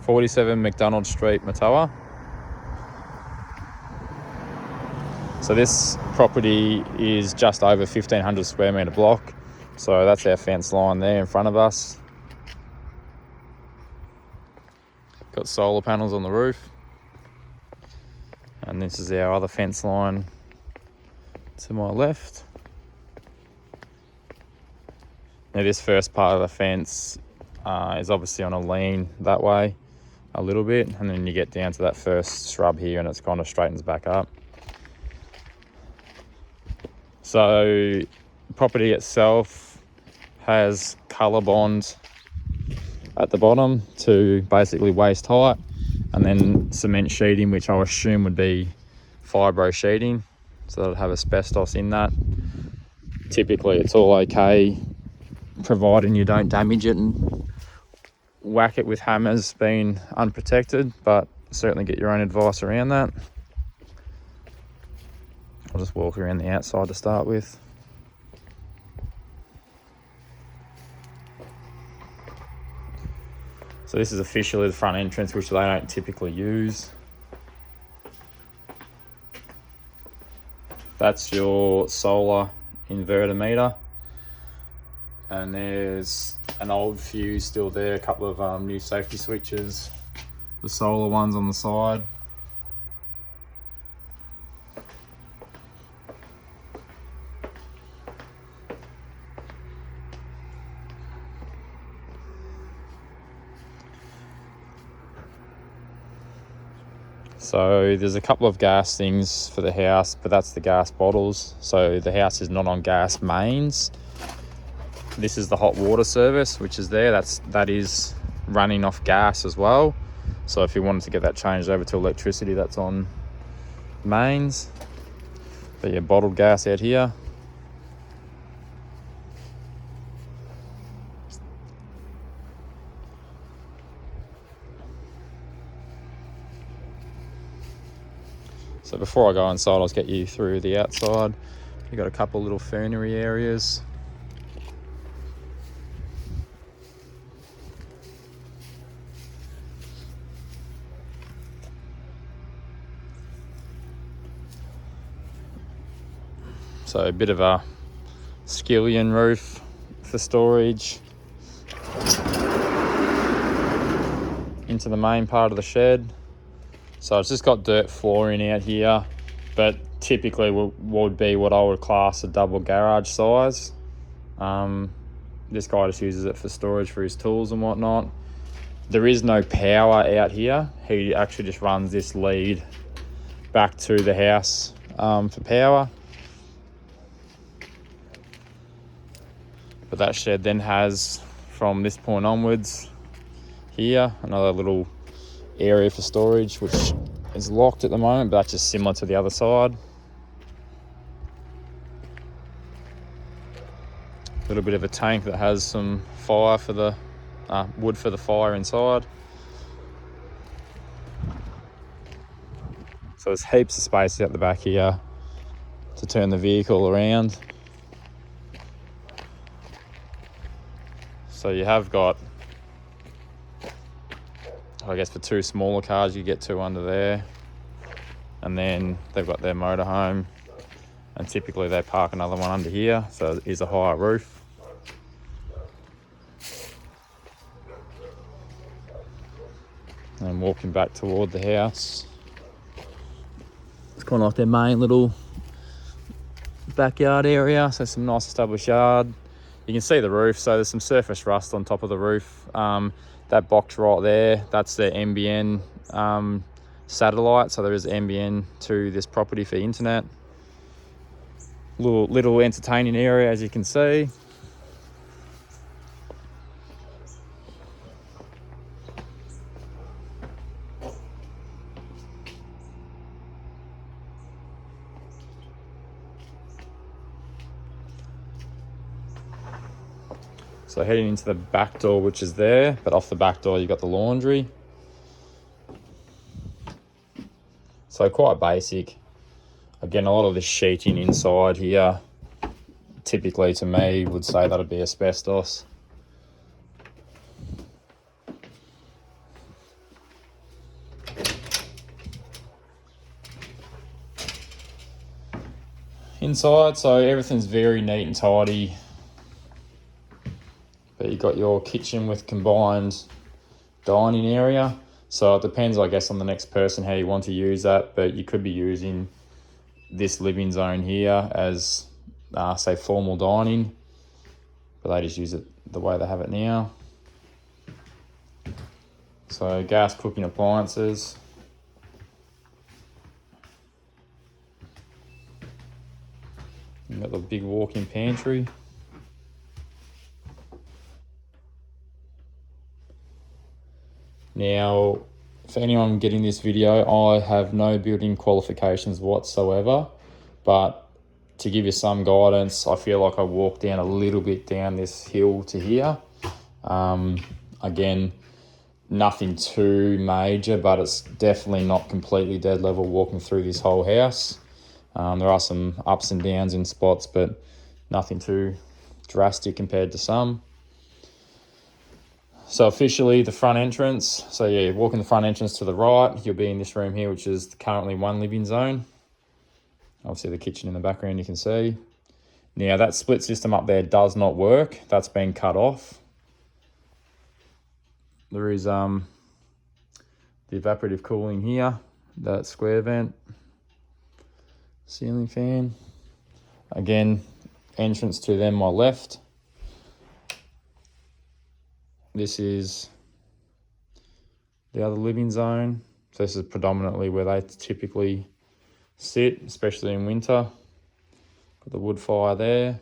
47 McDonald Street, Murtoa. So this property is just over 1,500 square metre block. So that's our fence line there in front of us. Got solar panels on the roof. And this is our other fence line to my left. Now this first part of the fence is obviously on a lean that way a little bit, and then you get down to that first shrub here and it's kind of straightens back up. So the property itself has colour bond at the bottom to basically waist height, and then cement sheeting, which I assume would be fibro sheeting, so that'll have asbestos in that. Typically it's all okay providing you don't damage it and whack it with hammers being unprotected, but certainly get your own advice around that. I'll just walk around the outside to start with. So this is officially the front entrance, which they don't typically use. That's your solar inverter meter. And there's an old fuse still there, a couple of new safety switches, the solar ones on the side. So there's a couple of gas things for the house, but that's the gas bottles. So the house is not on gas mains. This is the hot water service, which is there. That is running off gas as well. So if you wanted to get that changed over to electricity, that's on mains. But yeah, bottled gas out here. So before I go inside, I'll just get you through the outside. You've got a couple little fernery areas. So a bit of a skillion roof for storage. Into the main part of the shed. So it's just got dirt flooring out here, but typically would be what I would class a double garage size. This guy just uses it for storage for his tools and whatnot. There is no power out here. He actually just runs this lead back to the house for power. But that shed then has, from this point onwards, here, another little area for storage, which is locked at the moment, but that's just similar to the other side. A little bit of a tank that has some fire for the wood for the fire inside. So there's heaps of space out the back here to turn the vehicle around. So you have got, I guess for two smaller cars, you get two under there. And then they've got their motorhome, and typically they park another one under here, so it is a higher roof. And walking back toward the house, it's kind of like their main little backyard area, so some nice established yard. You can see the roof, so there's some surface rust on top of the roof. That box right there, that's the NBN satellite, so there is NBN to this property for internet. Little entertaining area, as you can see. So heading into the back door, which is there, but off the back door you've got the laundry. So quite basic. Again, a lot of the sheeting inside here, typically to me, would say that'd be asbestos. inside, so everything's very neat and tidy. But you've got your kitchen with combined dining area. So it depends, I guess, on the next person how you want to use that. But you could be using this living zone here as, say, formal dining. But they just use it the way they have it now. So gas cooking appliances. You've got the big walk-in pantry. Now, for anyone getting this video, I have no building qualifications whatsoever, but to give you some guidance, I feel like I walked down a little bit down this hill to here. Again, nothing too major, but it's definitely not completely dead level walking through this whole house. There are some ups and downs in spots, but nothing too drastic compared to some. So officially the front entrance, so yeah, walking the front entrance to the right, you'll be in this room here, which is currently one living zone. Obviously the kitchen in the background you can see. Now that split system up there does not work. That's been cut off. There is the evaporative cooling here, that square vent, ceiling fan. Again, entrance to them my left. This is the other living zone. So this is predominantly where they typically sit, especially in winter. Got the wood fire there.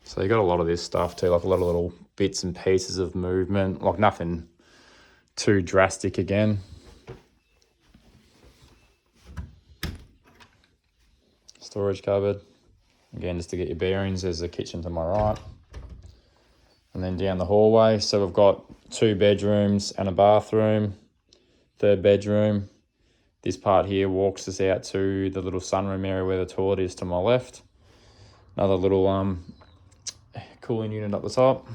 So you got a lot of this stuff too, like a lot of little bits and pieces of movement, like nothing too drastic again. Storage cupboard. Again, just to get your bearings, there's the kitchen to my right. And then down the hallway, so we've got 2 bedrooms and a bathroom. 3rd bedroom. This part here walks us out to the little sunroom area where the toilet is to my left. Another little cooling unit up the top.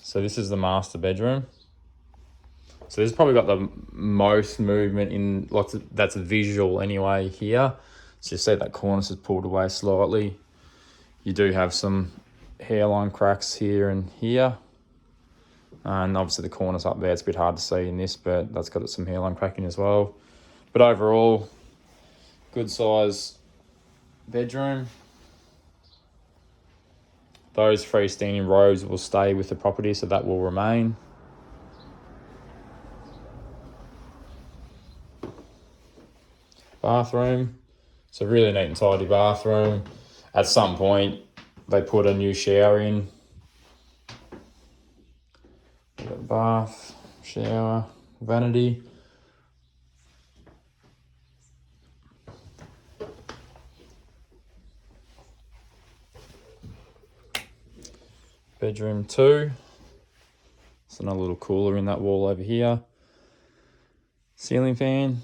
So this is the master bedroom. So this has probably got the most movement in lots of, that's visual anyway here. So you see that cornice is pulled away slightly. You do have some hairline cracks here and here. And obviously the cornice up there, it's a bit hard to see in this, but that's got some hairline cracking as well. But overall, good size bedroom. Those freestanding robes will stay with the property, so that will remain. Bathroom. It's a really neat and tidy bathroom. At some point, they put a new shower in. We've got bath, shower, vanity. Bedroom 2. It's another little cooler in that wall over here. Ceiling fan.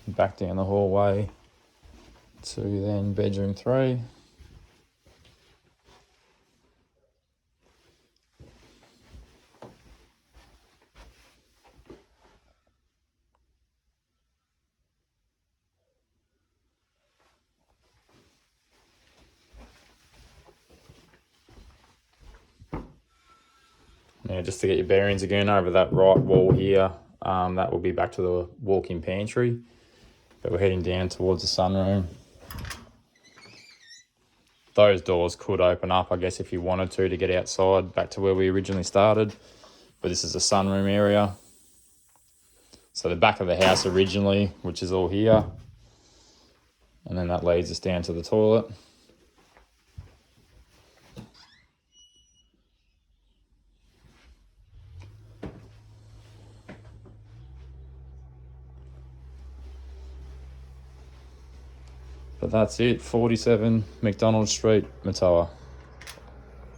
Back down the hallway to then bedroom 3. Now, just to get your bearings again, over that right wall here, that will be back to the walk-in pantry. But we're heading down towards the sunroom. Those doors could open up, I guess, if you wanted to get outside, back to where we originally started. But this is the sunroom area. So the back of the house originally, which is all here. And then that leads us down to the toilet. But that's it, 47 McDonald Street, Murtoa.